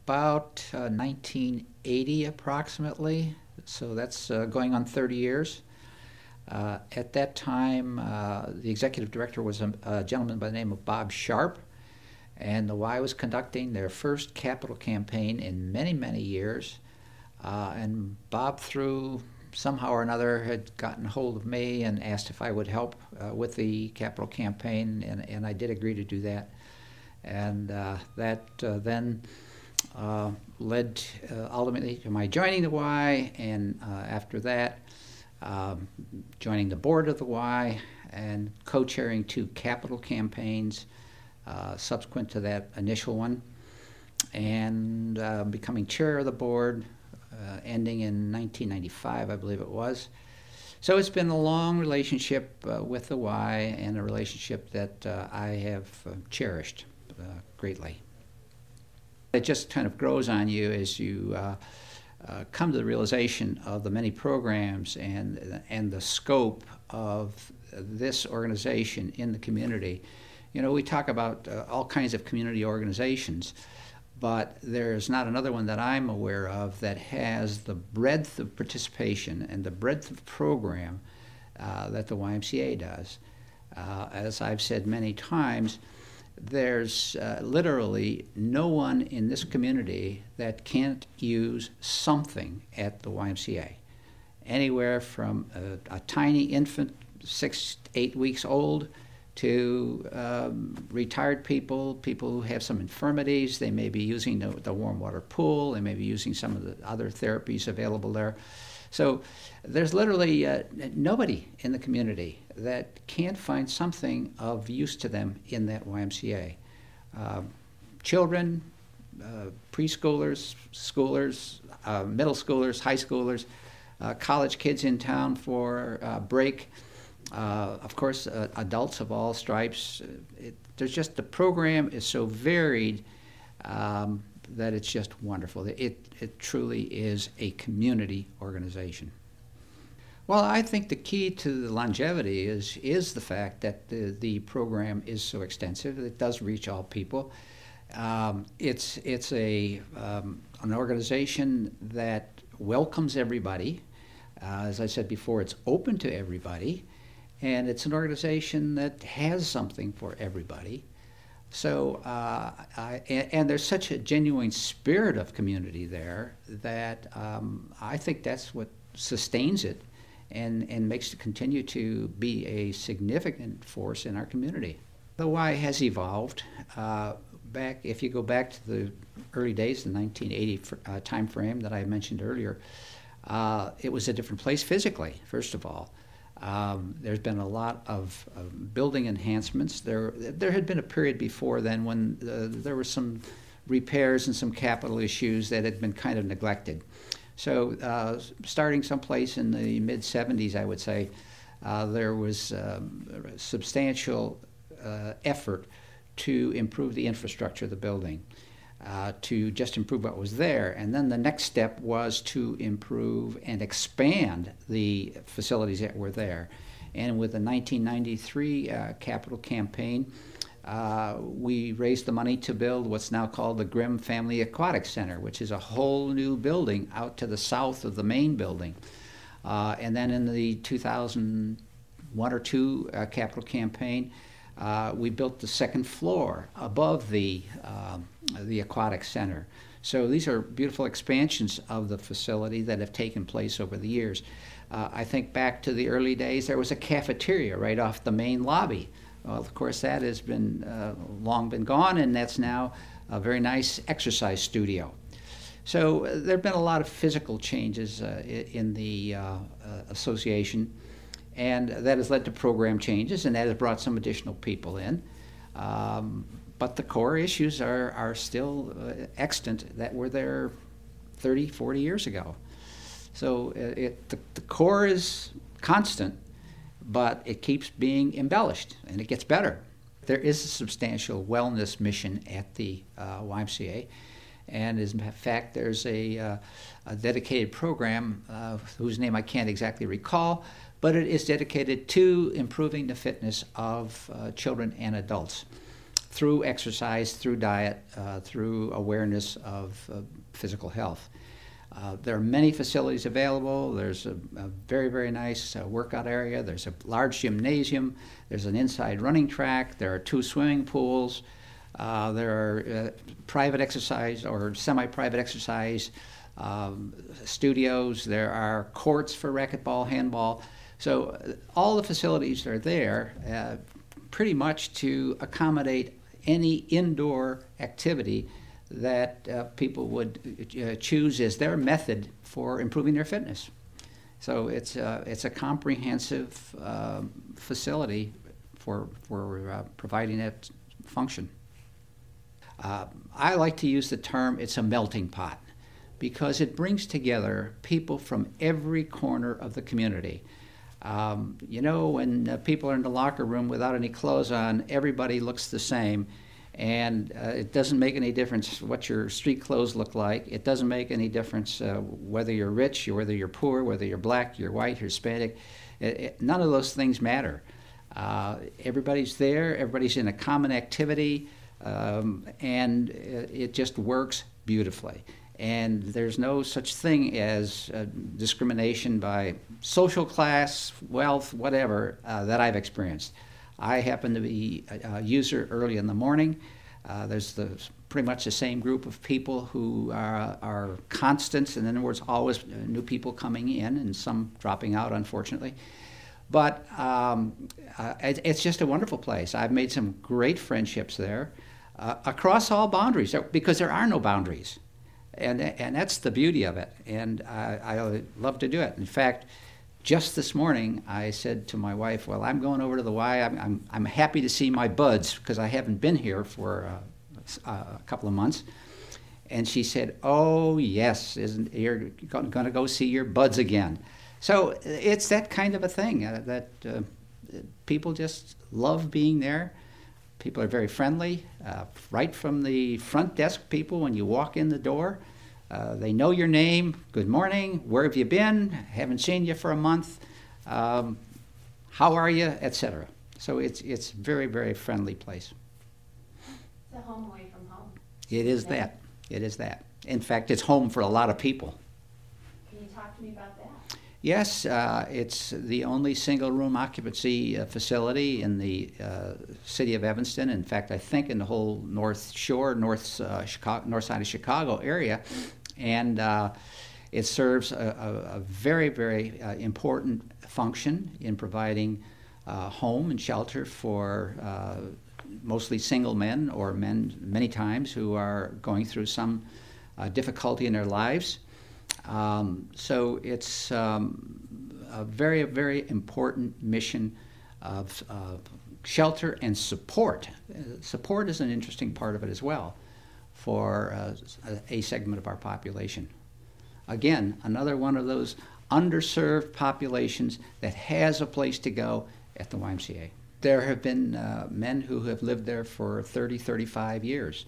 about 1980 approximately, so that's going on 30 years. At that time, the executive director was a gentleman by the name of Bob Sharp, and the Y was conducting their first capital campaign in many, many years. And Bob, through somehow or another, had gotten hold of me and asked if I would help with the capital campaign, and I did agree to do that. And that then led ultimately to my joining the Y, and after that, joining the board of the Y and co-chairing 2 capital campaigns subsequent to that initial one, and becoming chair of the board, ending in 1995, I believe it was. So it's been a long relationship with the Y, and a relationship that I have cherished greatly. It just kind of grows on you as you come to the realization of the many programs and the scope of this organization in the community. You know, we talk about all kinds of community organizations, but there's not another one that I'm aware of that has the breadth of participation and the breadth of program that the YMCA does. As I've said many times, there's literally no one in this community that can't use something at the YMCA. Anywhere from a tiny infant, 6 to 8 weeks old, to retired people, people who have some infirmities. They may be using the warm water pool. They may be using some of the other therapies available there. So there's literally nobody in the community that can't find something of use to them in that YMCA. Children, preschoolers, schoolers, middle schoolers, high schoolers, college kids in town for break, of course, adults of all stripes. There's just, the program is so varied that it's just wonderful. It truly is a community organization. Well, I think the key to the longevity is the fact that the program is so extensive. It does reach all people. It's an organization that welcomes everybody. As I said before, it's open to everybody, and it's an organization that has something for everybody. So, and there's such a genuine spirit of community there that I think that's what sustains it and makes it continue to be a significant force in our community. The Y has evolved. If you go back to the early days, the 1980 time frame that I mentioned earlier, it was a different place physically, first of all. There's been a lot of building enhancements. There had been a period before then when there were some repairs and some capital issues that had been kind of neglected. So starting someplace in the mid-70s, I would say, there was substantial effort to improve the infrastructure of the building, to just improve what was there. And then the next step was to improve and expand the facilities that were there. And with the 1993 capital campaign, we raised the money to build what's now called the Grimm Family Aquatic Center, which is a whole new building out to the south of the main building. And then in the 2001 or 2 capital campaign, we built the 2nd floor above the aquatic center. So these are beautiful expansions of the facility that have taken place over the years. I think back to the early days, there was a cafeteria right off the main lobby. Well, of course, that has been long been gone, and that's now a very nice exercise studio. So there have been a lot of physical changes in the association, and that has led to program changes, and that has brought some additional people in. But the core issues are still extant that were there 30, 40 years ago. So the core is constant, but it keeps being embellished, and it gets better. There is a substantial wellness mission at the YMCA, and in fact there's a dedicated program whose name I can't exactly recall, but it is dedicated to improving the fitness of children and adults. through exercise, through diet, through awareness of physical health. There are many facilities available. There's a very, very nice workout area. There's a large gymnasium. There's an inside running track. There are 2 swimming pools. There are private exercise or semi-private exercise studios. There are courts for racquetball, handball. So all the facilities are there pretty much to accommodate any indoor activity that people would choose as their method for improving their fitness. So it's a comprehensive facility for providing that function. I like to use the term it's a melting pot because it brings together people from every corner of the community. You know, when people are in the locker room without any clothes on, everybody looks the same. And it doesn't make any difference what your street clothes look like. It doesn't make any difference whether you're rich or whether you're poor, whether you're black, you're white, you're Hispanic. None of those things matter. Everybody's there. Everybody's in a common activity. And it just works beautifully. And there's no such thing as discrimination by social class, wealth, whatever, that I've experienced. I happen to be a user early in the morning. There's pretty much the same group of people who are constants, and in other words, always new people coming in and some dropping out, unfortunately. But it's just a wonderful place. I've made some great friendships there across all boundaries because there are no boundaries. And that's the beauty of it. And I love to do it. In fact, just this morning, I said to my wife, well, I'm going over to the Y. I'm happy to see my buds because I haven't been here for a couple of months. And she said, oh, yes, you're going to go see your buds again. So it's that kind of a thing that people just love being there. People are very friendly. Right from the front desk people, when you walk in the door, they know your name. Good morning. Where have you been? Haven't seen you for a month. How are you? Etc. So it's very, very friendly place. It's a home away from home. It is that. It is that. In fact, it's home for a lot of people. Can you talk to me about that? Yes, it's the only single-room occupancy facility in the city of Evanston. In fact, I think in the whole North Shore, north side of Chicago area. And it serves a very, very important function in providing home and shelter for mostly single men or men many times who are going through some difficulty in their lives. So it's a very, very important mission of shelter and support. Support is an interesting part of it as well for a segment of our population. Again, another one of those underserved populations that has a place to go at the YMCA. There have been men who have lived there for 30, 35 years.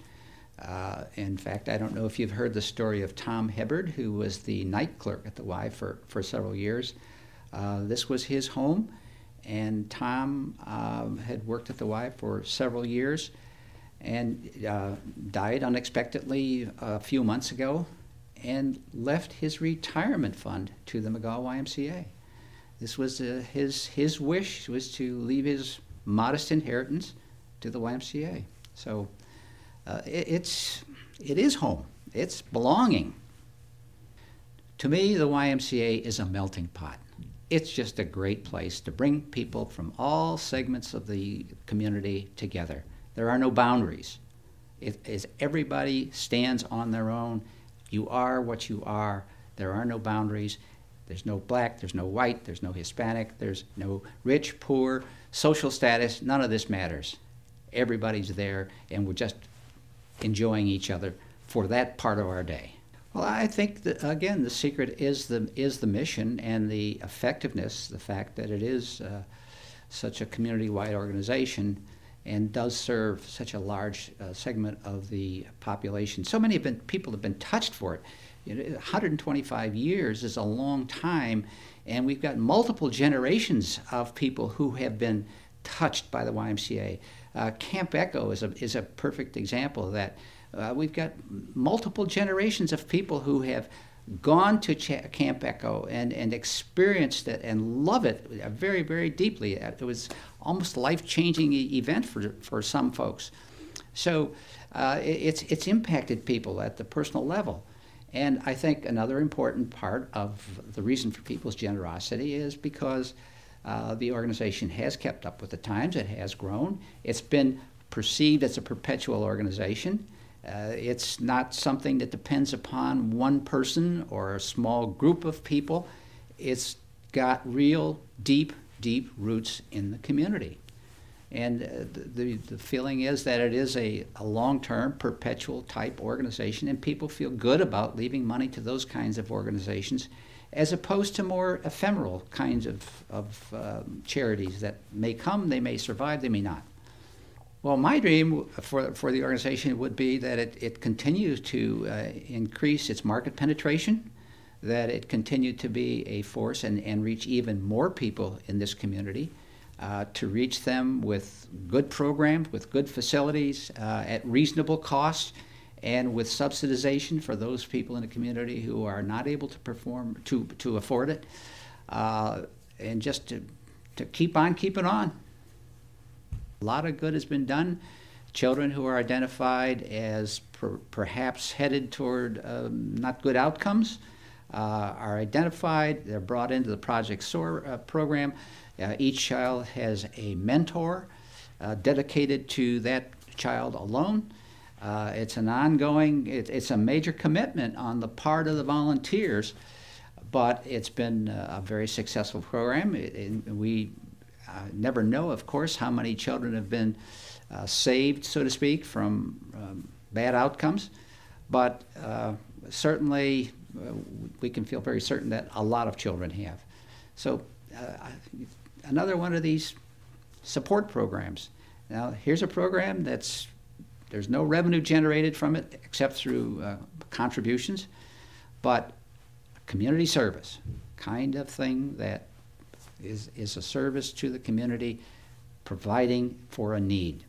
In fact, I don't know if you've heard the story of Tom Hibbard, who was the night clerk at the Y for several years. This was his home, and Tom had worked at the Y for several years and died unexpectedly a few months ago and left his retirement fund to the McGaw YMCA. This was his wish was to leave his modest inheritance to the YMCA. So it is home. It's belonging. To me, the YMCA is a melting pot. It's just a great place to bring people from all segments of the community together. There are no boundaries. Everybody stands on their own. You are what you are. There are no boundaries. There's no black, there's no white, there's no Hispanic, there's no rich, poor, social status. None of this matters. Everybody's there, and we're just enjoying each other for that part of our day. Well, I think that, again, the secret is the mission and the effectiveness, the fact that it is such a community-wide organization and does serve such a large segment of the population. So many people have been touched for it. 125 years is a long time, and we've got multiple generations of people who have been touched by the YMCA. Camp Echo is a perfect example of that. We've got multiple generations of people who have gone to Camp Echo and experienced it and love it very, very deeply. It was almost a life-changing event for some folks. So it's impacted people at the personal level. And I think another important part of the reason for people's generosity is because the organization has kept up with the times. It has grown. It's been perceived as a perpetual organization. It's not something that depends upon one person or a small group of people. It's got real deep roots in the community. And the feeling is that it is a long-term, perpetual type organization, and people feel good about leaving money to those kinds of organizations as opposed to more ephemeral kinds of charities that may come, they may survive, they may not. Well, my dream for the organization would be that it continues to increase its market penetration, that it continue to be a force and reach even more people in this community, to reach them with good programs, with good facilities, at reasonable costs, and with subsidization for those people in the community who are not able to perform, to afford it, and just to keep on keeping on. A lot of good has been done. Children who are identified as perhaps headed toward not good outcomes are identified. They're brought into the Project SOAR program. Each child has a mentor dedicated to that child alone. It's an ongoing, it's a major commitment on the part of the volunteers, but it's been a very successful program. We never know, of course, how many children have been saved, so to speak, from bad outcomes, but certainly we can feel very certain that a lot of children have. So another one of these support programs. Now, here's a program there's no revenue generated from it except through contributions, but community service, kind of thing that is a service to the community, providing for a need.